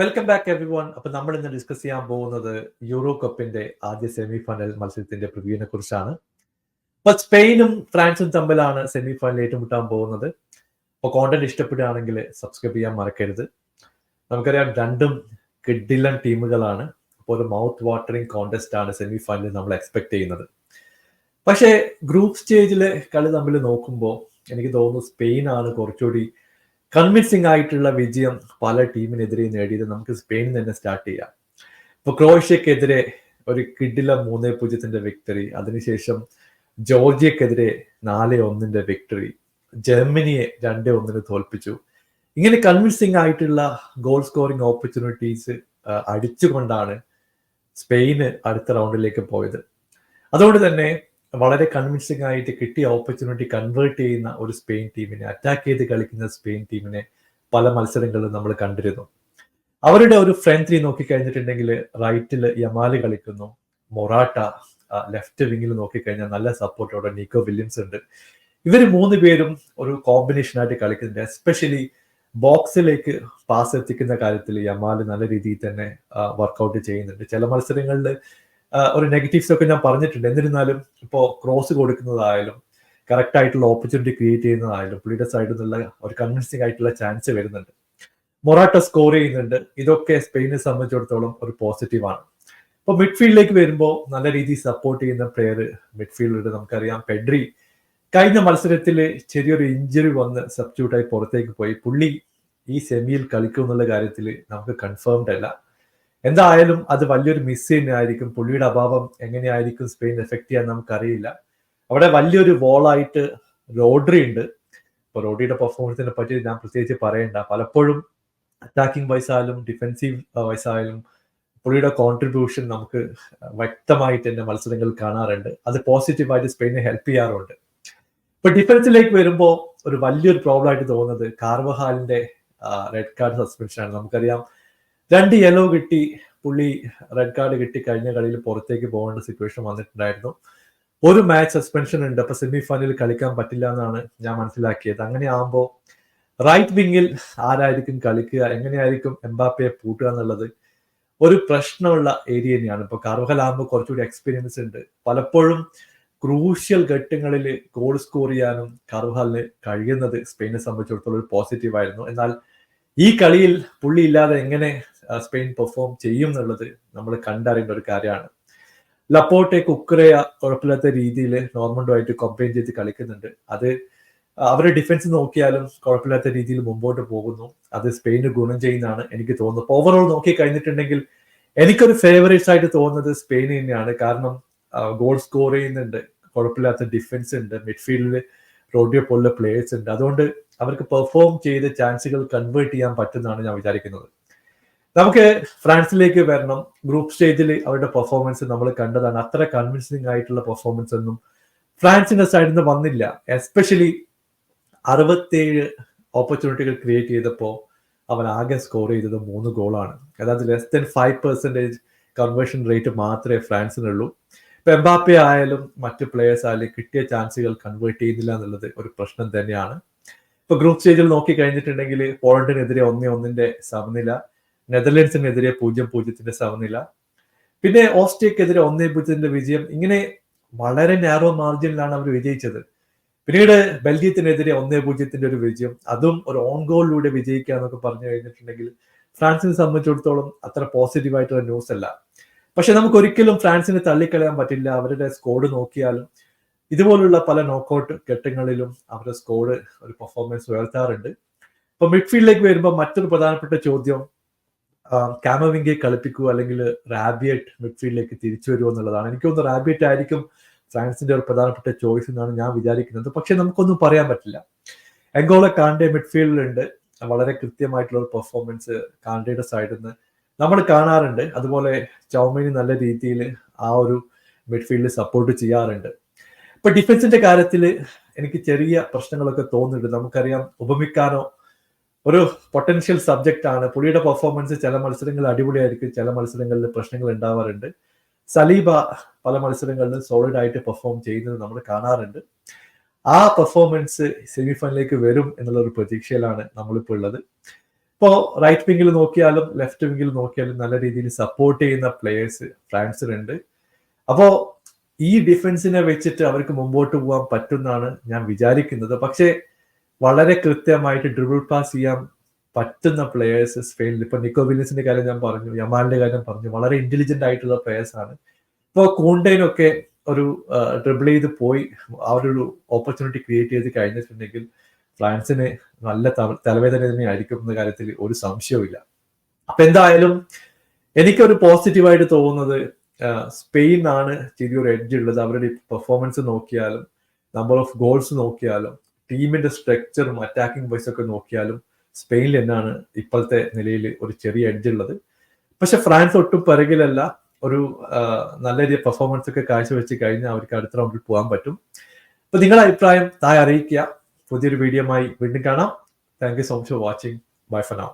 Welcome back every one. അപ്പൊ നമ്മൾ ഇന്ന് ഡിസ്കസ് ചെയ്യാൻ പോകുന്നത് യൂറോ കപ്പിന്റെ ആദ്യ സെമി ഫൈനൽ മത്സരത്തിന്റെ പ്രിവ്യൂവിനെ കുറിച്ചാണ്. അപ്പൊ സ്പെയിനും ഫ്രാൻസും തമ്മിലാണ് സെമി ഫൈനൽ ഏറ്റുമുട്ടാൻ പോകുന്നത്. അപ്പൊ കോണ്ടന്റ് ഇഷ്ടപ്പെടുകയാണെങ്കിൽ സബ്സ്ക്രൈബ് ചെയ്യാൻ മറക്കരുത്. നമുക്കറിയാം രണ്ടും കിഡിലൻ ടീമുകളാണ്. അപ്പോൾ ഒരു മൗത്ത് വാട്ടറിങ് കോntest ആണ് സെമി ഫൈനലിൽ നമ്മൾ എക്സ്പെക്ട് ചെയ്യുന്നത്. പക്ഷേ ഗ്രൂപ്പ് സ്റ്റേജിലെ കളി തമ്മിൽ നോക്കുമ്പോൾ എനിക്ക് തോന്നുന്നു സ്പെയിനാണ് കുറച്ചുകൂടി കൺവിൻസിംഗ് ആയിട്ടുള്ള വിജയം പല ടീമിനെതിരെ നേടിയത്. നമുക്ക് സ്പെയിനിൽ തന്നെ സ്റ്റാർട്ട് ചെയ്യാം. ഇപ്പൊ ക്രൊയേഷ്യക്കെതിരെ ഒരു കിഡില 3-0 വിക്ടറി, അതിനുശേഷം ജോർജിയക്കെതിരെ 4-1 വിക്ടറി, ജർമ്മനിയെ 2-1 തോൽപ്പിച്ചു. ഇങ്ങനെ കൺവിൻസിംഗ് ആയിട്ടുള്ള ഗോൾ സ്കോറിംഗ് ഓപ്പർച്യൂണിറ്റീസ് അടിച്ചുകൊണ്ടാണ് സ്പെയിന് അടുത്ത റൗണ്ടിലേക്ക് പോയത്. അതുകൊണ്ട് തന്നെ വളരെ കൺവിൻസിംഗ് ആയിട്ട് കിട്ടിയ ഓപ്പർച്യൂണിറ്റി കൺവേർട്ട് ചെയ്യുന്ന ഒരു സ്പെയിൻ ടീമിനെ, അറ്റാക്ക് ചെയ്ത് കളിക്കുന്ന സ്പെയിൻ ടീമിനെ പല മത്സരങ്ങളിലും നമ്മൾ കണ്ടിരുന്നു. അവരുടെ ഒരു ഫ്രണ്ട് ത്രീ നോക്കിക്കഴിഞ്ഞിട്ടുണ്ടെങ്കിൽ റൈറ്റിൽ യമാല് കളിക്കുന്നു, മൊറാട്ട ലെഫ്റ്റ് വിങ്ങിൽ നോക്കിക്കഴിഞ്ഞാൽ നല്ല സപ്പോർട്ടോടെ നിക്കോ വില്യംസ് ഉണ്ട്. ഇവർ 3 പേരും ഒരു കോമ്പിനേഷൻ ആയിട്ട് കളിക്കുന്നുണ്ട്. എസ്പെഷ്യലി ബോക്സിലേക്ക് പാസ് എത്തിക്കുന്ന കാര്യത്തിൽ യമാല് നല്ല രീതിയിൽ തന്നെ വർക്കൗട്ട് ചെയ്യുന്നുണ്ട്. ചില മത്സരങ്ങളിൽ ഒരു നെഗറ്റീവ്സ് ഒക്കെ ഞാൻ പറഞ്ഞിട്ടുണ്ട്. എന്നിരുന്നാലും ഇപ്പോൾ ക്രോസ് കൊടുക്കുന്നതായാലും കറക്റ്റ് ആയിട്ടുള്ള ഓപ്പർച്യൂണിറ്റി ക്രിയേറ്റ് ചെയ്യുന്നതായാലും പുള്ളിയുടെ സൈഡിൽ നിന്നുള്ള ഒരു കൺവിൻസിംഗ് ആയിട്ടുള്ള ചാൻസ് വരുന്നുണ്ട്. മൊറാട്ട സ്കോർ ചെയ്യുന്നുണ്ട്. ഇതൊക്കെ സ്പെയിനെ സംബന്ധിച്ചിടത്തോളം ഒരു പോസിറ്റീവാണ്. ഇപ്പോൾ മിഡ്ഫീൽഡിലേക്ക് വരുമ്പോൾ നല്ല രീതിയിൽ സപ്പോർട്ട് ചെയ്യുന്ന പ്ലെയർ മിഡ്ഫീൽഡിൽ നമുക്കറിയാം. പെഡ്രി കഴിഞ്ഞ മത്സരത്തിൽ ചെറിയൊരു ഇഞ്ചുറി വന്ന് സബ്സ്റ്റിറ്റ്യൂട്ടായി പുറത്തേക്ക് പോയി. പുള്ളി ഈ സെമിയിൽ കളിക്കും എന്നുള്ള കാര്യത്തിൽ നമുക്ക് കൺഫേംഡ് അല്ല. എന്തായാലും അത് വലിയൊരു മിസ് തന്നെയായിരിക്കും. പുള്ളിയുടെ അഭാവം എങ്ങനെയായിരിക്കും സ്പെയിൻ എഫക്ട് ചെയ്യാൻ നമുക്കറിയില്ല. അവിടെ വലിയൊരു വോളായിട്ട് റോഡ്രി ഉണ്ട്. ഇപ്പൊ റോഡ്രിയുടെ പെർഫോമൻസിനെ പറ്റി ഞാൻ പ്രത്യേകിച്ച് പറയണ്ട. പലപ്പോഴും അറ്റാക്കിംഗ് വൈസായാലും ഡിഫെൻസീവ് വൈസായാലും പുള്ളിയുടെ കോൺട്രിബ്യൂഷൻ നമുക്ക് വ്യക്തമായിട്ട് തന്നെ മത്സരങ്ങളിൽ കാണാറുണ്ട്. അത് പോസിറ്റീവായിട്ട് സ്പെയിനെ ഹെൽപ്പ് ചെയ്യാറുണ്ട്. ഇപ്പൊ ഡിഫൻസിലേക്ക് വരുമ്പോൾ ഒരു വലിയൊരു പ്രോബ്ലം ആയിട്ട് തോന്നുന്നത് കാർവഹാലിന്റെ റെഡ് കാർഡ് സസ്പെൻഷനാണ്. നമുക്കറിയാം 2 യെല്ലോ കിട്ടി, പുള്ളി റെഡ് കാർഡ് കിട്ടി കഴിഞ്ഞ കളിയിൽ പുറത്തേക്ക് പോകേണ്ട സിറ്റുവേഷൻ വന്നിട്ടുണ്ടായിരുന്നു. ഒരു മാച്ച് സസ്പെൻഷൻ ഉണ്ട്. അപ്പൊ സെമി ഫൈനലിൽ കളിക്കാൻ പറ്റില്ല എന്നാണ് ഞാൻ മനസ്സിലാക്കിയത്. അങ്ങനെ ആകുമ്പോൾ റൈറ്റ് വിങ്ങിൽ ആരായിരിക്കും കളിക്കുക, എങ്ങനെയായിരിക്കും എംബാപ്പയെ പൂട്ടുക എന്നുള്ളത് ഒരു പ്രശ്നമുള്ള ഏരിയ തന്നെയാണ്. ഇപ്പൊ കാർവഹൽ ആകുമ്പോൾ കുറച്ചുകൂടി എക്സ്പീരിയൻസ് ഉണ്ട്. പലപ്പോഴും ക്രൂഷ്യൽ ഘട്ടങ്ങളിൽ ഗോൾ സ്കോർ ചെയ്യാനും കാർവഹാലിന് കഴിയുന്നത് സ്പെയിനെ സംബന്ധിച്ചിടത്തോളം ഒരു പോസിറ്റീവ് ആയിരുന്നു. എന്നാൽ ഈ കളിയിൽ പുള്ളി ഇല്ലാതെ എങ്ങനെ സ്പെയിൻ പെർഫോം ചെയ്യും എന്നുള്ളത് നമ്മൾ കണ്ടറിയേണ്ട ഒരു കാര്യമാണ്. ലപ്പോർട്ടെ, കുക്കുറയ കുഴപ്പമില്ലാത്ത രീതിയിൽ നോർമൻഡുമായിട്ട് കമ്പൈൻ ചെയ്ത് കളിക്കുന്നുണ്ട്. അത് അവരുടെ ഡിഫൻസ് നോക്കിയാലും കുഴപ്പമില്ലാത്ത രീതിയിൽ മുമ്പോട്ട് പോകുന്നു. അത് സ്പെയിന് ഗുണം ചെയ്യുന്നതാണ് എനിക്ക് തോന്നുന്നത്. ഓവറോൾ നോക്കി കഴിഞ്ഞിട്ടുണ്ടെങ്കിൽ എനിക്കൊരു ഫേവറേറ്റ്സ് ആയിട്ട് തോന്നുന്നത് സ്പെയിൻ തന്നെയാണ്. കാരണം ഗോൾ സ്കോർ ചെയ്യുന്നുണ്ട്, കുഴപ്പമില്ലാത്ത ഡിഫൻസ് ഉണ്ട്, മിഡ്ഫീൽഡിൽ റോഡിയോ പോലുള്ള പ്ലേയേഴ്സ് ഉണ്ട്. അതുകൊണ്ട് അവർക്ക് പെർഫോം ചെയ്ത് ചാൻസുകൾ കൺവേർട്ട് ചെയ്യാൻ പറ്റുന്നതാണ് ഞാൻ വിചാരിക്കുന്നത്. നമുക്ക് ഫ്രാൻസിലേക്ക് വരണം. ഗ്രൂപ്പ് സ്റ്റേജിൽ അവരുടെ പെർഫോമൻസ് നമ്മൾ കണ്ടതാണ്. അത്ര കൺവിൻസിംഗ് ആയിട്ടുള്ള പെർഫോമൻസ് ഒന്നും ഫ്രാൻസിന്റെ സൈഡിൽ നിന്ന് വന്നില്ല. എസ്പെഷ്യലി 67 ഓപ്പർച്യൂണിറ്റികൾ ക്രിയേറ്റ് ചെയ്തപ്പോൾ അവൻ ആകെ സ്കോർ ചെയ്തത് 3 ഗോളാണ്. അതായത് ലെസ് ദൻ 5% കൺവേർഷൻ റേറ്റ് മാത്രമേ ഫ്രാൻസിനുള്ളൂ. ഇപ്പൊ എംബാപ്പെ ആയാലും മറ്റു പ്ലേയേഴ്സ് ആയാലും കിട്ടിയ ചാൻസുകൾ കൺവേർട്ട് ചെയ്യുന്നില്ല എന്നുള്ളത് ഒരു പ്രശ്നം തന്നെയാണ്. ഇപ്പൊ ഗ്രൂപ്പ് സ്റ്റേജിൽ നോക്കി കഴിഞ്ഞിട്ടുണ്ടെങ്കിൽ പോളണ്ടിനെതിരെ 1-1 സമനില, നെതർലൻഡ്സിനെതിരെ 0-0 സമനില, പിന്നെ ഓസ്ട്രിയക്കെതിരെ 1-0 വിജയം. ഇങ്ങനെ വളരെ നാരോ മാർജിനിലാണ് അവർ വിജയിച്ചത്. പിന്നീട് ബെൽജിയത്തിനെതിരെ 1-0 ഒരു വിജയം, അതും ഒരു ഓൺ ഗോളിലൂടെ വിജയിക്കുക എന്നൊക്കെ പറഞ്ഞു കഴിഞ്ഞിട്ടുണ്ടെങ്കിൽ ഫ്രാൻസിനെ സംബന്ധിച്ചിടത്തോളം അത്ര പോസിറ്റീവായിട്ടുള്ള ന്യൂസ് അല്ല. പക്ഷെ നമുക്ക് ഒരിക്കലും ഫ്രാൻസിനെ തള്ളിക്കളയാൻ പറ്റില്ല. അവരുടെ സ്കോഡ് നോക്കിയാലും ഇതുപോലുള്ള പല നോക്കൌട്ട് ഘട്ടങ്ങളിലും അവരുടെ സ്കോഡ് ഒരു പെർഫോമൻസ് ഉയർത്താറുണ്ട്. ഇപ്പൊ മിഡ്ഫീൽഡിലേക്ക് വരുമ്പോൾ മറ്റൊരു പ്രധാനപ്പെട്ട ചോദ്യം കാമവിംഗെ കളിപ്പിക്കുക അല്ലെങ്കിൽ റാബിയറ്റ് മിഡ്ഫീൽഡിലേക്ക് തിരിച്ചു വരുമോ എന്നുള്ളതാണ്. എനിക്ക് തോന്നുന്നു റാബിയറ്റ് ആയിരിക്കും ഫ്രാൻസിന്റെ ഒരു പ്രധാനപ്പെട്ട ചോയ്സ് എന്നാണ് ഞാൻ വിചാരിക്കുന്നത്. പക്ഷെ നമുക്കൊന്നും പറയാൻ പറ്റില്ല. എങ്കോള കാണ്ടെ മിഡ്ഫീൽഡിലുണ്ട്. വളരെ കൃത്യമായിട്ടുള്ള ഒരു പെർഫോമൻസ് കാണ്ടയുടെ സൈഡിൽ നിന്ന് നമ്മൾ കാണാറുണ്ട്. അതുപോലെ ചൗമിനി നല്ല രീതിയിൽ ആ ഒരു മിഡ്ഫീൽഡിൽ സപ്പോർട്ട് ചെയ്യാറുണ്ട്. ഇപ്പൊ ഡിഫൻസിന്റെ കാര്യത്തിൽ എനിക്ക് ചെറിയ പ്രശ്നങ്ങളൊക്കെ തോന്നുന്നുണ്ട്. നമുക്കറിയാം ഉപമിക്കാനോ ഒരു പൊട്ടൻഷ്യൽ സബ്ജക്റ്റ് ആണ്. പുള്ളിയുടെ പെർഫോമൻസ് ചില മത്സരങ്ങളിൽ അടിപൊളിയായിരിക്കും, ചില മത്സരങ്ങളിൽ പ്രശ്നങ്ങൾ ഉണ്ടാവാറുണ്ട്. സലീബ പല മത്സരങ്ങളിലും സോളിഡ് ആയിട്ട് പെർഫോം ചെയ്യുന്നത് നമ്മൾ കാണാറുണ്ട്. ആ പെർഫോമൻസ് സെമി ഫൈനലിലേക്ക് വരും എന്നുള്ള ഒരു പ്രതീക്ഷയിലാണ് നമ്മളിപ്പോൾ ഉള്ളത്. ഇപ്പോൾ റൈറ്റ് വിങ്ങിൽ നോക്കിയാലും ലെഫ്റ്റ് വിങ്ങിൽ നോക്കിയാലും നല്ല രീതിയിൽ സപ്പോർട്ട് ചെയ്യുന്ന പ്ലേയേഴ്സ് ഫ്രാൻസിലുണ്ട്. അപ്പോൾ ഈ ഡിഫൻസിനെ വെച്ചിട്ട് അവർക്ക് മുമ്പോട്ട് പോകാൻ പറ്റുമെന്നാണ് ഞാൻ വിചാരിക്കുന്നത്. പക്ഷേ വളരെ കൃത്യമായിട്ട് ഡ്രിബിൾ പാസ് ചെയ്യാൻ പറ്റുന്ന പ്ലേയേഴ്സ് സ്പെയിനിൽ, ഇപ്പൊ നിക്കോ വില്യംസിന്റെ കാര്യം ഞാൻ പറഞ്ഞു, യമാലിന്റെ കാര്യം പറഞ്ഞു, വളരെ ഇന്റലിജന്റ് ആയിട്ടുള്ള പ്ലേയേഴ്സ് ആണ്. ഇപ്പോൾ കൂണ്ടേനൊക്കെ ഒരു ഡ്രിബിൾ ചെയ്ത് പോയി ആ ഒരു ഓപ്പർച്യൂണിറ്റി ക്രിയേറ്റ് ചെയ്ത് കഴിഞ്ഞിട്ടുണ്ടെങ്കിൽ ഫ്രാൻസിന് നല്ല തലവേദന തന്നെയായിരിക്കും എന്ന കാര്യത്തിൽ ഒരു സംശയവുമില്ല. അപ്പൊ എന്തായാലും എനിക്കൊരു പോസിറ്റീവായിട്ട് തോന്നുന്നത് സ്പെയിനാണ് ചെറിയൊരു എഡ്ജ് ഉള്ളത്. അവരുടെ പെർഫോമൻസ് നോക്കിയാലും നമ്പർ ഓഫ് ഗോൾസ് നോക്കിയാലും ടീമിന്റെ സ്ട്രക്ചറും അറ്റാക്കിംഗ് വൈസ് ഒക്കെ നോക്കിയാലും സ്പെയിനിൽ തന്നെയാണ് ഇപ്പോഴത്തെ നിലയിൽ ഒരു ചെറിയ എഡ്ജ് ഉള്ളത്. പക്ഷെ ഫ്രാൻസ് ഒട്ടും പിറകിലല്ല. ഒരു നല്ല രീതിയിൽ പെർഫോമൻസ് ഒക്കെ കാഴ്ചവെച്ച് കഴിഞ്ഞാൽ അവർക്ക് അടുത്ത റൗണ്ടിൽ പോകാൻ പറ്റും. അപ്പൊ നിങ്ങളുടെ അഭിപ്രായം താഴെ അറിയിക്കുക. പുതിയൊരു വീഡിയോയുമായി വീണ്ടും കാണാം. Thank you so much for watching. Bye for now.